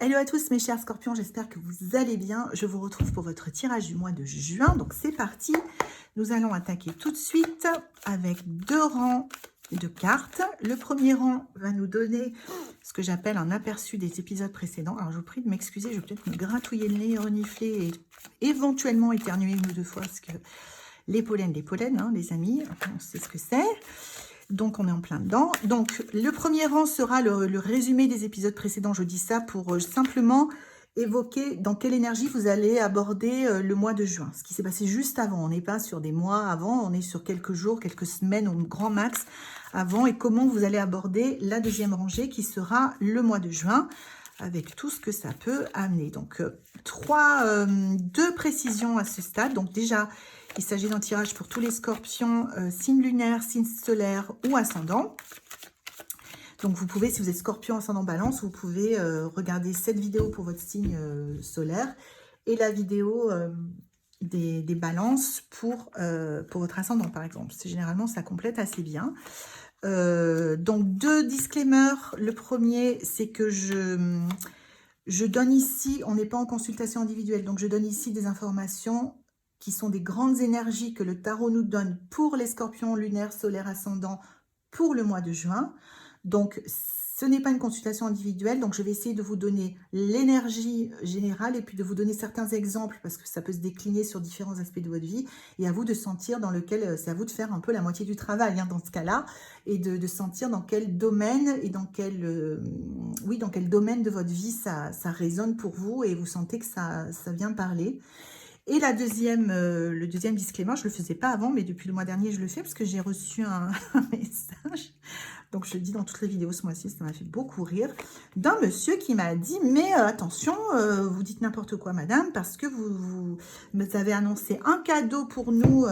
Hello à tous mes chers scorpions, j'espère que vous allez bien. Je vous retrouve pour votre tirage du mois de juin. Donc c'est parti, nous allons attaquer tout de suite avec 2 rangs de cartes. Le premier rang va nous donner ce que j'appelle un aperçu des épisodes précédents. Alors je vous prie de m'excuser, je vais peut-être me gratouiller le nez, renifler et éventuellement éternuer 1 ou 2 fois parce que les pollens, hein, les amis, on sait ce que c'est. Donc, on est en plein dedans. Donc, le premier rang sera le résumé des épisodes précédents. Je dis ça pour simplement évoquer dans quelle énergie vous allez aborder le mois de juin. Ce qui s'est passé juste avant. On n'est pas sur des mois avant, on est sur quelques jours, quelques semaines au grand max avant. Et comment vous allez aborder la deuxième rangée qui sera le mois de juin avec tout ce que ça peut amener. Donc, 2 précisions à ce stade. Donc, déjà, il s'agit d'un tirage pour tous les scorpions, signe lunaire, signe solaire ou ascendant. Donc, vous pouvez, si vous êtes scorpion, ascendant, balance, vous pouvez regarder cette vidéo pour votre signe solaire et la vidéo des balances pour votre ascendant, par exemple. Généralement, ça complète assez bien. Donc, 2 disclaimers. Le premier, c'est que je donne ici, on n'est pas en consultation individuelle, donc je donne ici des informations qui sont des grandes énergies que le tarot nous donne pour les scorpions lunaires, solaires, ascendants pour le mois de juin. Donc, ce n'est pas une consultation individuelle, donc je vais essayer de vous donner l'énergie générale et puis de vous donner certains exemples parce que ça peut se décliner sur différents aspects de votre vie et à vous de sentir dans lequel, c'est à vous de faire un peu la moitié du travail hein, dans ce cas-là et de sentir dans quel domaine et dans quel, dans quel domaine de votre vie ça résonne pour vous et vous sentez que ça vient parler. Et le deuxième disclaimer, je ne le faisais pas avant, mais depuis le mois dernier, je le fais parce que j'ai reçu un message. Donc, je le dis dans toutes les vidéos ce mois-ci, ça m'a fait beaucoup rire. D'un monsieur qui m'a dit, mais attention, vous dites n'importe quoi, madame, parce que vous avez annoncé un cadeau pour nous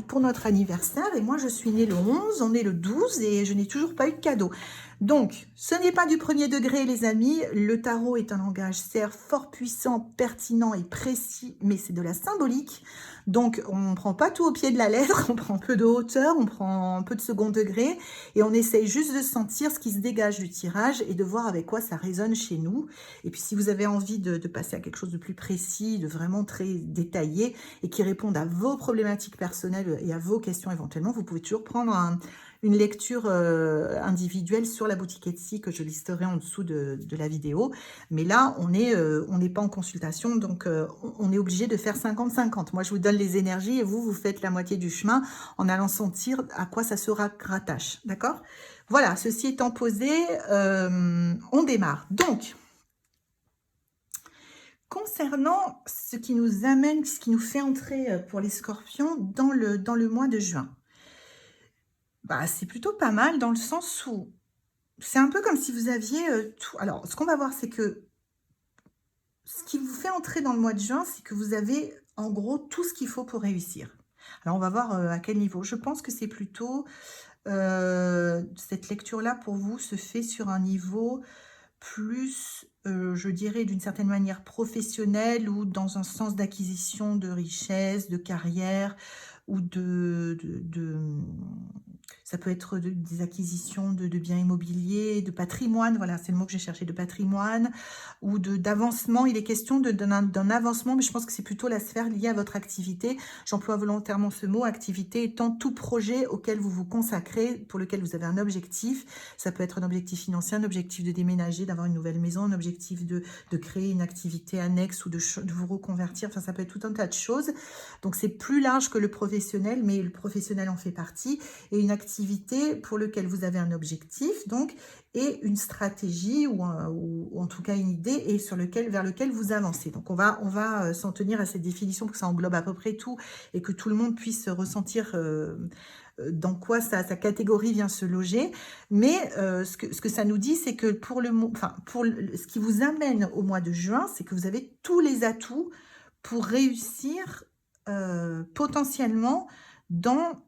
pour notre anniversaire. Et moi, je suis née le 11, on est le 12 et je n'ai toujours pas eu de cadeau. Donc, ce n'est pas du premier degré, les amis. Le tarot est un langage, certes, fort puissant, pertinent et précis, mais c'est de la symbolique. Donc, on ne prend pas tout au pied de la lettre, on prend un peu de hauteur, on prend un peu de second degré, et on essaye juste de sentir ce qui se dégage du tirage et de voir avec quoi ça résonne chez nous. Et puis, si vous avez envie de passer à quelque chose de plus précis, de vraiment très détaillé, et qui réponde à vos problématiques personnelles et à vos questions éventuellement, vous pouvez toujours prendre une lecture individuelle sur la boutique Etsy que je listerai en dessous de la vidéo. Mais là, on n'est pas en consultation, donc on est obligé de faire 50-50. Moi, je vous donne les énergies et vous faites la moitié du chemin en allant sentir à quoi ça se rattache. D'accord? Voilà, ceci étant posé, on démarre. Donc, concernant ce qui nous amène, ce qui nous fait entrer pour les scorpions dans le mois de juin, bah, c'est plutôt pas mal dans le sens où c'est un peu comme si vous aviez tout. Alors, ce qu'on va voir, c'est que ce qui vous fait entrer dans le mois de juin, c'est que vous avez en gros tout ce qu'il faut pour réussir. Alors, on va voir à quel niveau. Je pense que c'est plutôt cette lecture-là pour vous se fait sur un niveau plus, je dirais, d'une certaine manière professionnelle ou dans un sens d'acquisition de richesse, de carrière ou ça peut être des acquisitions de biens immobiliers, de patrimoine, voilà, c'est le mot que j'ai cherché, de patrimoine, ou d'avancement. Il est question d'un avancement, mais je pense que c'est plutôt la sphère liée à votre activité. J'emploie volontairement ce mot, activité étant tout projet auquel vous vous consacrez, pour lequel vous avez un objectif. Ça peut être un objectif financier, un objectif de déménager, d'avoir une nouvelle maison, un objectif de créer une activité annexe ou de vous reconvertir. Enfin, ça peut être tout un tas de choses. Donc, c'est plus large que le professionnel, mais le professionnel en fait partie. Et une activité pour laquelle vous avez un objectif, donc, et une stratégie ou en tout cas une idée et vers lequel vous avancez. Donc, on va s'en tenir à cette définition pour que ça englobe à peu près tout et que tout le monde puisse ressentir dans quoi sa catégorie vient se loger. Mais ce que ça nous dit, c'est que ce qui vous amène au mois de juin, c'est que vous avez tous les atouts pour réussir potentiellement dans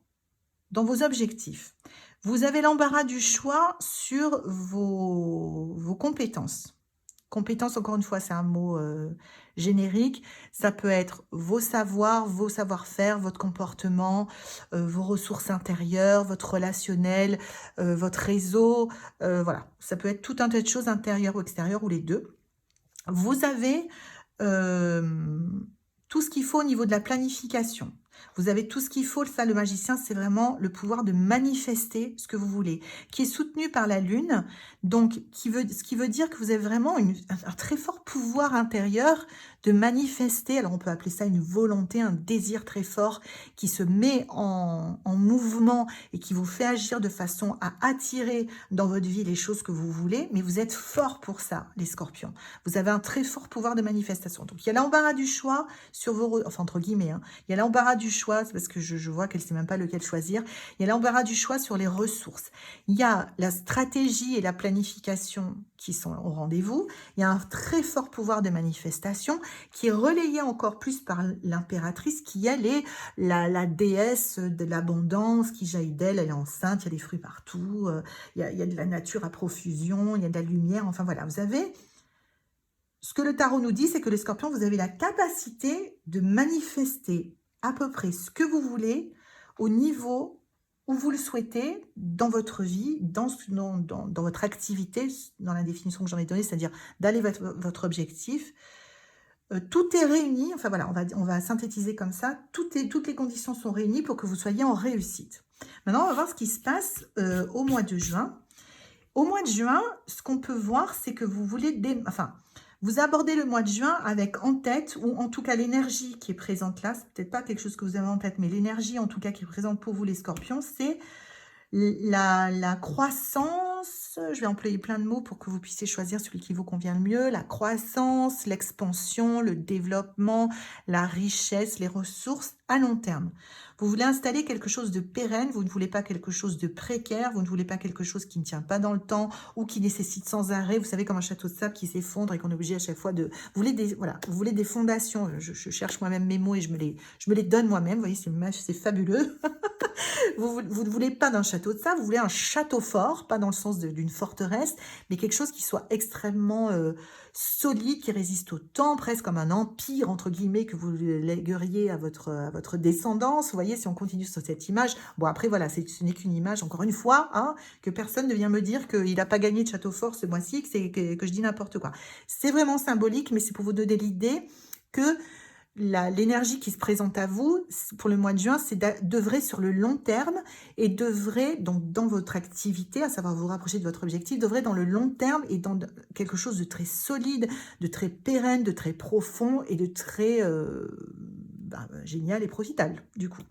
vos objectifs. Vous avez l'embarras du choix sur vos compétences. Compétences, encore une fois, c'est un mot générique. Ça peut être vos savoirs, vos savoir-faire, votre comportement, vos ressources intérieures, votre relationnel, votre réseau. Voilà, ça peut être tout un tas de choses intérieures ou extérieures ou les deux. Vous avez tout ce qu'il faut au niveau de la planification. Vous avez tout ce qu'il faut. Ça, le magicien, c'est vraiment le pouvoir de manifester ce que vous voulez, qui est soutenu par la lune, donc ce qui veut dire que vous avez vraiment un très fort pouvoir intérieur de manifester. Alors, on peut appeler ça une volonté, un désir très fort qui se met en mouvement et qui vous fait agir de façon à attirer dans votre vie les choses que vous voulez, mais vous êtes fort pour ça, les scorpions. Vous avez un très fort pouvoir de manifestation. Donc, il y a l'embarras du choix sur vos... Enfin, entre guillemets, hein. Il y a l'embarras du choix, c'est parce que je vois qu'elle ne sait même pas lequel choisir. Il y a l'embarras du choix sur les ressources. Il y a la stratégie et la planification qui sont au rendez-vous. Il y a un très fort pouvoir de manifestation qui est relayé encore plus par l'impératrice, qui elle est la déesse de l'abondance qui jaillit d'elle. Elle est enceinte, il y a des fruits partout, il y a de la nature à profusion, il y a de la lumière. Enfin voilà, vous avez... Ce que le tarot nous dit, c'est que les scorpions, vous avez la capacité de manifester à peu près ce que vous voulez au niveau où vous le souhaitez dans votre vie, dans votre activité, dans la définition que j'en ai donnée, c'est-à-dire d'aller vers votre objectif. Tout est réuni, enfin voilà, on va synthétiser comme ça, toutes les conditions sont réunies pour que vous soyez en réussite. Maintenant, on va voir ce qui se passe au mois de juin. Au mois de juin, ce qu'on peut voir, c'est que vous voulez... Vous abordez le mois de juin avec en tête, ou en tout cas l'énergie qui est présente là, c'est peut-être pas quelque chose que vous avez en tête, mais l'énergie en tout cas qui est présente pour vous les scorpions, c'est la croissance, je vais employer plein de mots pour que vous puissiez choisir celui qui vous convient le mieux, la croissance, l'expansion, le développement, la richesse, les ressources à long terme. Vous voulez installer quelque chose de pérenne, vous ne voulez pas quelque chose de précaire, vous ne voulez pas quelque chose qui ne tient pas dans le temps ou qui nécessite sans arrêt, vous savez, comme un château de sable qui s'effondre et qu'on est obligé à chaque fois de... Vous voulez des fondations, je cherche moi-même mes mots et je me les donne moi-même, vous voyez, c'est fabuleux. Vous ne voulez pas d'un château de sable, vous voulez un château fort, pas dans le sens d'une forteresse, mais quelque chose qui soit extrêmement solide, qui résiste au temps, presque comme un empire, entre guillemets, que vous légueriez à votre descendance. Vous voyez, si on continue sur cette image, bon après voilà, ce n'est qu'une image, encore une fois, hein, que personne ne vient me dire qu'il n'a pas gagné de château fort ce mois-ci, que je dis n'importe quoi. C'est vraiment symbolique, mais c'est pour vous donner l'idée que l'énergie qui se présente à vous pour le mois de juin, c'est d'œuvrer sur le long terme et d'œuvrer donc dans votre activité, à savoir vous rapprocher de votre objectif, d'œuvrer dans le long terme et dans quelque chose de très solide, de très pérenne, de très profond et de très génial et profitable du coup.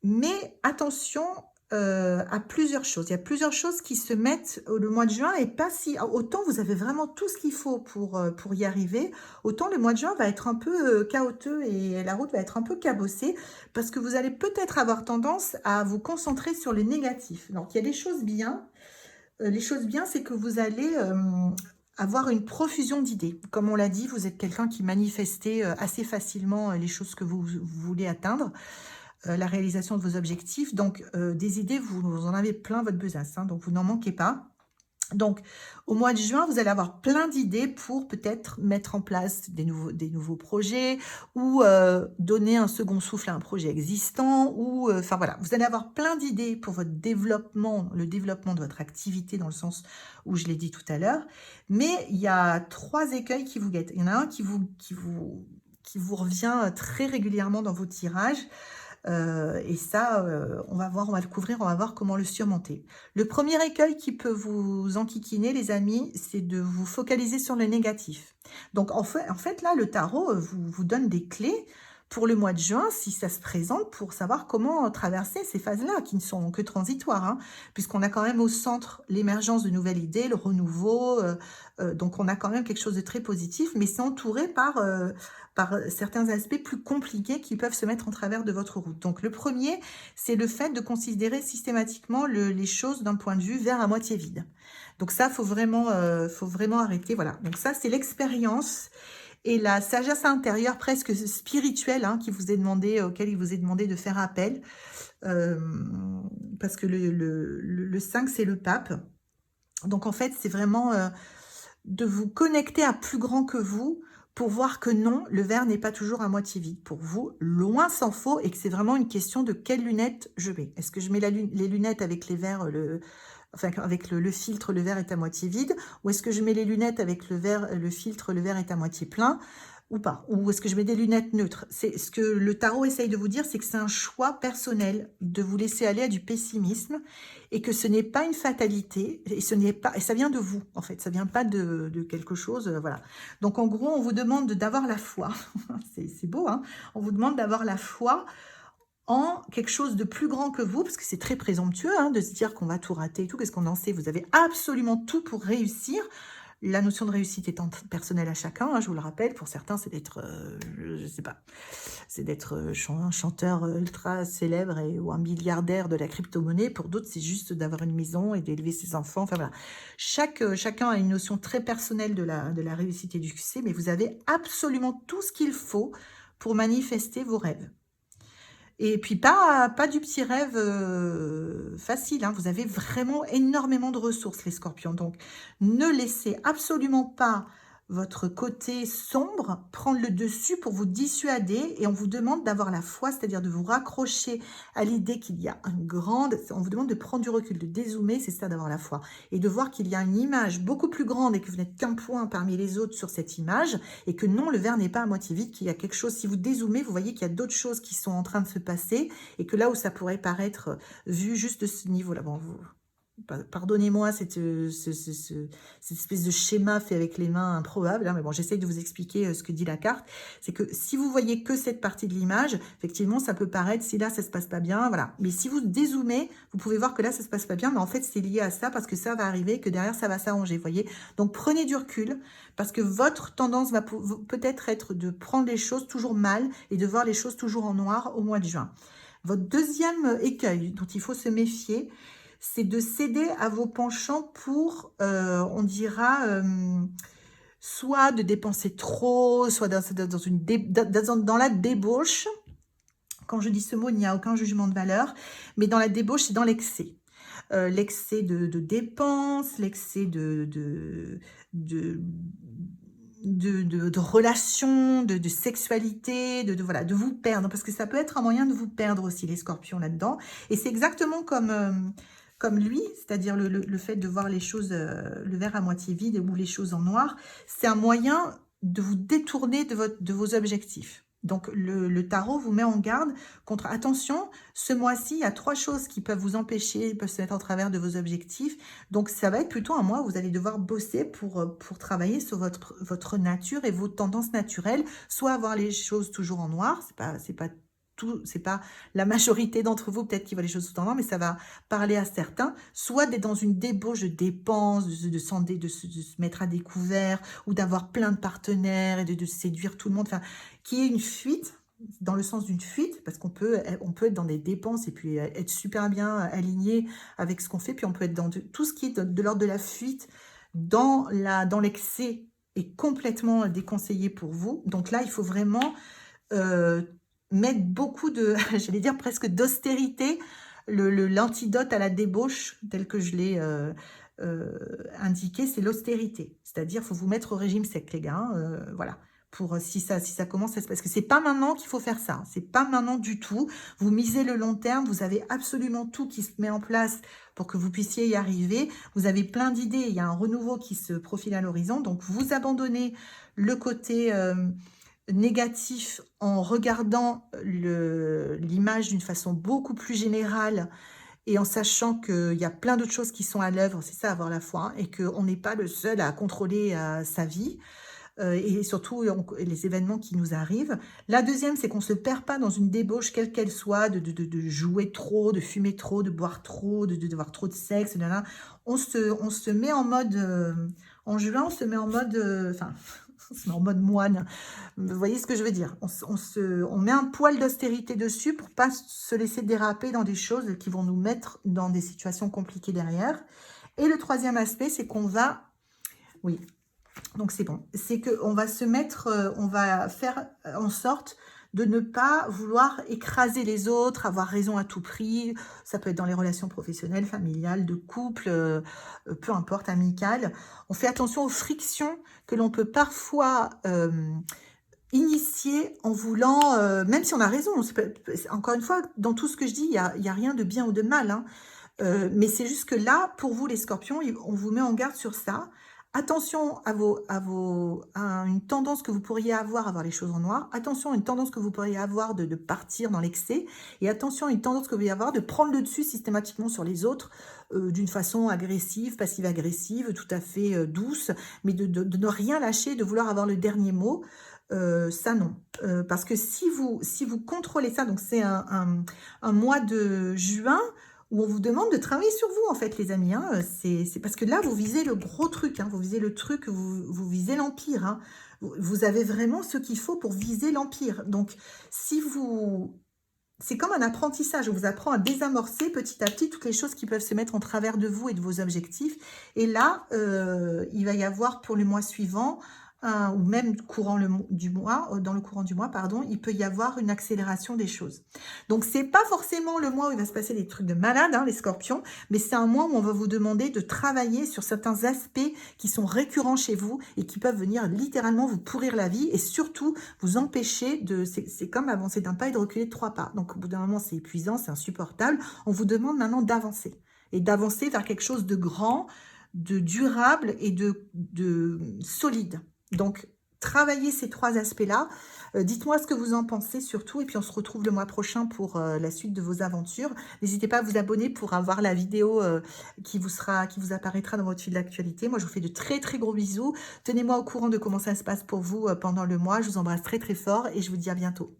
Mais attention à plusieurs choses. Il y a plusieurs choses qui se mettent le mois de juin et pas si... Autant vous avez vraiment tout ce qu'il faut pour y arriver, autant le mois de juin va être un peu chaotique et la route va être un peu cabossée parce que vous allez peut-être avoir tendance à vous concentrer sur le négatif. Donc, il y a des choses bien. Les choses bien, c'est que vous allez... avoir une profusion d'idées. Comme on l'a dit, vous êtes quelqu'un qui manifestait assez facilement les choses que vous voulez atteindre. La réalisation de vos objectifs. Donc, des idées, vous en avez plein votre besace, hein, donc vous n'en manquez pas. Donc, au mois de juin, vous allez avoir plein d'idées pour peut-être mettre en place des nouveaux projets ou donner un second souffle à un projet existant. Ou, enfin voilà, vous allez avoir plein d'idées pour votre développement, le développement de votre activité dans le sens où je l'ai dit tout à l'heure. Mais il y a 3 écueils qui vous guettent. Il y en a un qui vous revient très régulièrement dans vos tirages. Et ça, on va le couvrir, on va voir comment le surmonter. Le premier écueil qui peut vous enquiquiner, les amis, c'est de vous focaliser sur le négatif. Donc, en fait là, le tarot vous donne des clés pour le mois de juin, si ça se présente, pour savoir comment traverser ces phases-là, qui ne sont que transitoires, hein, puisqu'on a quand même au centre l'émergence de nouvelles idées, le renouveau, donc on a quand même quelque chose de très positif, mais c'est entouré par certains aspects plus compliqués qui peuvent se mettre en travers de votre route. Donc le premier, c'est le fait de considérer systématiquement les choses d'un point de vue verre à moitié vide. Donc ça, faut vraiment arrêter. Voilà. Donc ça, c'est l'expérience et la sagesse intérieure presque spirituelle hein, auquel il vous est demandé de faire appel. Parce que le 5, c'est le pape. Donc en fait, c'est vraiment... de vous connecter à plus grand que vous pour voir que non, le verre n'est pas toujours à moitié vide pour vous, loin s'en faut, et que c'est vraiment une question de quelles lunettes je mets. Est-ce que je mets les lunettes avec les verres, enfin avec le filtre, le verre est à moitié vide, ou est-ce que je mets les lunettes avec le verre, le filtre, le verre est à moitié plein, ou pas, ou est-ce que je mets des lunettes neutres? C'est ce que le tarot essaye de vous dire, c'est que c'est un choix personnel de vous laisser aller à du pessimisme et que ce n'est pas une fatalité et ce n'est pas, et ça vient de vous en fait, ça vient pas de quelque chose, voilà. Donc en gros, on vous demande d'avoir la foi, c'est beau, hein, on vous demande d'avoir la foi en quelque chose de plus grand que vous, parce que c'est très présomptueux hein, de se dire qu'on va tout rater et tout. Qu'est-ce qu'on en sait? Vous avez absolument tout pour réussir. La notion de réussite étant personnelle à chacun, hein, je vous le rappelle, pour certains c'est d'être, je sais pas, c'est d'être un chanteur ultra célèbre ou un milliardaire de la crypto-monnaie. Pour d'autres c'est juste d'avoir une maison et d'élever ses enfants. Enfin voilà, chacun a une notion très personnelle de la réussite et du succès, mais vous avez absolument tout ce qu'il faut pour manifester vos rêves. Et puis pas du petit rêve facile, hein. Vous avez vraiment énormément de ressources les scorpions. Donc ne laissez absolument pas votre côté sombre prendre le dessus pour vous dissuader, et on vous demande d'avoir la foi, c'est-à-dire de vous raccrocher à l'idée qu'il y a une grande, on vous demande de prendre du recul, de dézoomer, c'est ça d'avoir la foi, et de voir qu'il y a une image beaucoup plus grande et que vous n'êtes qu'un point parmi les autres sur cette image, et que non, le verre n'est pas à moitié vide, qu'il y a quelque chose, si vous dézoomez, vous voyez qu'il y a d'autres choses qui sont en train de se passer, et que là où ça pourrait paraître vu juste de ce niveau-là, bon, pardonnez-moi cette espèce de schéma fait avec les mains improbable, hein, mais bon, j'essaye de vous expliquer ce que dit la carte. C'est que si vous voyez que cette partie de l'image, effectivement, ça peut paraître, si là, ça se passe pas bien, voilà. Mais si vous dézoomez, vous pouvez voir que là, ça se passe pas bien, mais en fait, c'est lié à ça, parce que ça va arriver, que derrière, ça va s'arranger, vous voyez. Donc, prenez du recul, parce que votre tendance va peut-être être de prendre les choses toujours mal, et de voir les choses toujours en noir au mois de juin. Votre deuxième écueil, dont il faut se méfier, c'est de céder à vos penchants pour, on dira, soit de dépenser trop, soit dans la débauche. Quand je dis ce mot, il n'y a aucun jugement de valeur, mais dans la débauche, c'est dans l'excès. L'excès de dépenses, l'excès de relations, de sexualité, voilà, de vous perdre, parce que ça peut être un moyen de vous perdre aussi, les scorpions là-dedans. Et c'est exactement comme lui, c'est-à-dire le fait de voir les choses, le verre à moitié vide ou les choses en noir, c'est un moyen de vous détourner de vos objectifs. Donc le tarot vous met en garde contre, attention, ce mois-ci, il y a 3 choses qui peuvent vous empêcher, peuvent se mettre en travers de vos objectifs. Donc ça va être plutôt un mois où vous allez devoir bosser pour travailler sur votre nature et vos tendances naturelles, soit avoir les choses toujours en noir, c'est pas la majorité d'entre vous peut-être qui voient les choses tout en noir, mais ça va parler à certains, soit d'être dans une débauche de dépenses, de se mettre à découvert, ou d'avoir plein de partenaires et de séduire tout le monde, enfin, qui est une fuite, dans le sens d'une fuite, parce qu'on peut être dans des dépenses et puis être super bien aligné avec ce qu'on fait, puis on peut être dans tout ce qui est de l'ordre de la fuite, dans l'excès, est complètement déconseillé pour vous. Donc là, il faut vraiment mettre beaucoup de, j'allais dire presque d'austérité, l'antidote à la débauche, tel que je l'ai indiqué, c'est l'austérité. C'est-à-dire, il faut vous mettre au régime sec, les gars, voilà. Pour si ça commence à se passer, parce que c'est pas maintenant qu'il faut faire ça, c'est pas maintenant du tout. Vous misez le long terme, vous avez absolument tout qui se met en place pour que vous puissiez y arriver. Vous avez plein d'idées, il y a un renouveau qui se profile à l'horizon, donc vous abandonnez le côté négatif en regardant l'image d'une façon beaucoup plus générale et en sachant qu'il y a plein d'autres choses qui sont à l'œuvre, c'est ça avoir la foi, hein, et qu'on n'est pas le seul à contrôler sa vie. Et surtout les événements qui nous arrivent. La deuxième, c'est qu'on ne se perd pas dans une débauche, quelle qu'elle soit, de jouer trop, de fumer trop, de boire trop, d'avoir trop de sexe. On se met en mode, en juin, on se met en mode, enfin, on se met en mode moine. Vous voyez ce que je veux dire? On met un poil d'austérité dessus pour pas se laisser déraper dans des choses qui vont nous mettre dans des situations compliquées derrière. Et le troisième aspect, c'est qu'on va... Oui, donc c'est bon. C'est qu'on va se mettre... on va faire en sorte de ne pas vouloir écraser les autres, avoir raison à tout prix. Ça peut être dans les relations professionnelles, familiales, de couple, peu importe, amicales. On fait attention aux frictions que l'on peut parfois initier en voulant, même si on a raison, encore une fois, dans tout ce que je dis, il y a rien de bien ou de mal, hein. Mais c'est juste que là, pour vous les scorpions, on vous met en garde sur ça. Attention à une tendance que vous pourriez avoir à voir les choses en noir. Attention à une tendance que vous pourriez avoir de partir dans l'excès. Et attention à une tendance que vous pourriez avoir de prendre le dessus systématiquement sur les autres d'une façon agressive, passive-agressive, tout à fait douce, mais de ne rien lâcher, de vouloir avoir le dernier mot. Ça non, parce que si vous contrôlez ça, donc c'est un mois de juin où on vous demande de travailler sur vous, en fait, les amis. Hein. C'est parce que là, vous visez le gros truc, hein. Vous visez le truc, vous visez l'empire. Hein. Vous avez vraiment ce qu'il faut pour viser l'empire. Donc, si vous... C'est comme un apprentissage, on vous apprend à désamorcer petit à petit toutes les choses qui peuvent se mettre en travers de vous et de vos objectifs. Et là, il va y avoir pour le mois suivant, ou même dans le courant du mois, pardon, il peut y avoir une accélération des choses. Donc, c'est pas forcément le mois où il va se passer des trucs de malade, hein, les scorpions, mais c'est un mois où on va vous demander de travailler sur certains aspects qui sont récurrents chez vous et qui peuvent venir littéralement vous pourrir la vie et surtout vous empêcher de... C'est comme avancer d'un pas et de reculer de 3 pas. Donc, au bout d'un moment, c'est épuisant, c'est insupportable. On vous demande maintenant d'avancer et d'avancer vers quelque chose de grand, de durable et de solide. Donc, travaillez ces 3 aspects-là. Dites-moi ce que vous en pensez surtout. Et puis, on se retrouve le mois prochain pour la suite de vos aventures. N'hésitez pas à vous abonner pour avoir la vidéo qui vous apparaîtra dans votre fil d'actualité. Moi, je vous fais de très, très gros bisous. Tenez-moi au courant de comment ça se passe pour vous pendant le mois. Je vous embrasse très, très fort et je vous dis à bientôt.